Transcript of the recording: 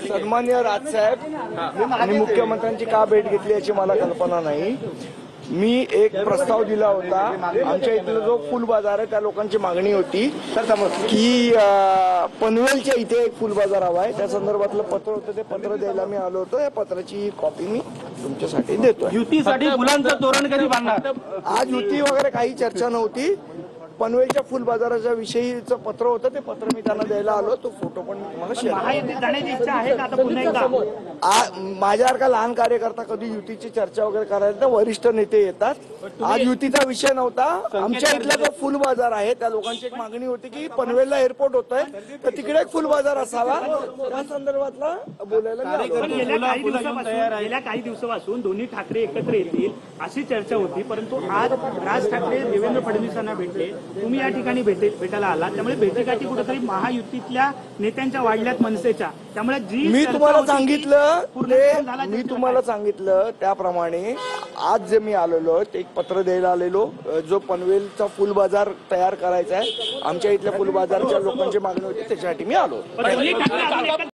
सन्माननीय राजसाहेब आणि मुख्यमंत्र्यांची का भेट घेतली याची मला कल्पना नाही। मी एक प्रस्ताव दिला होता। आमच्या इथला जो फुल बाजार आहे त्या लोकांची मागणी होती की पनवेलच्या इथे एक फुल बाजार हवा आहे। त्या संदर्भातलं पत्र होतं, ते पत्र द्यायला मी आलो होतो। या पत्राची कॉपी मी तुमच्यासाठी देतोय। युतीसाठी फुलांचं तोरण कधी बांधणार? आज युती वगैरे काही चर्चा नव्हती। पनवेलच्या फुल बाजाराच्या विषयीचं पत्र होतं, ते पत्र मी त्यांना द्यायला आलो। तो फोटो पण मी तुम्हाला शेअर करतो। माझ्यासारखा लहान कार्यकर्ता कधी युतीची चर्चा वगैरे करायला तर वरिष्ठ नेते येतात। आज युतीचा विषय नव्हता। आमच्या इथला जो फुल बाजार आहे त्या लोकांची एक मागणी होती की पनवेलला एअरपोर्ट होतोय तर तिकडे एक फुल बाजार असावा। त्या संदर्भातला बोलायला गेल्या काही दिवसापासून दोन्ही ठाकरे एकत्र येतील अशी चर्चा होती, परंतु आज राज ठाकरे देवेंद्र फडणवीसांना भेटले, तुम्ही या ठिकाणी भेटायला आला, त्यामुळे भेटीगाठी कुठेतरी महायुतीच्या नेत्यांच्या वाढल्यात मनसेच्या। त्यामुळे जी मी तुम्हाला सांगितलं त्याप्रमाणे आज जे मी आलेलो ते एक पत्र द्यायला आलेलो। जो पनवेलचा फुल बाजार तयार करायचा आहे, आमच्या इथल्या फुल बाजारच्या लोकांची मागणी होती, त्याच्यासाठी मी आलो।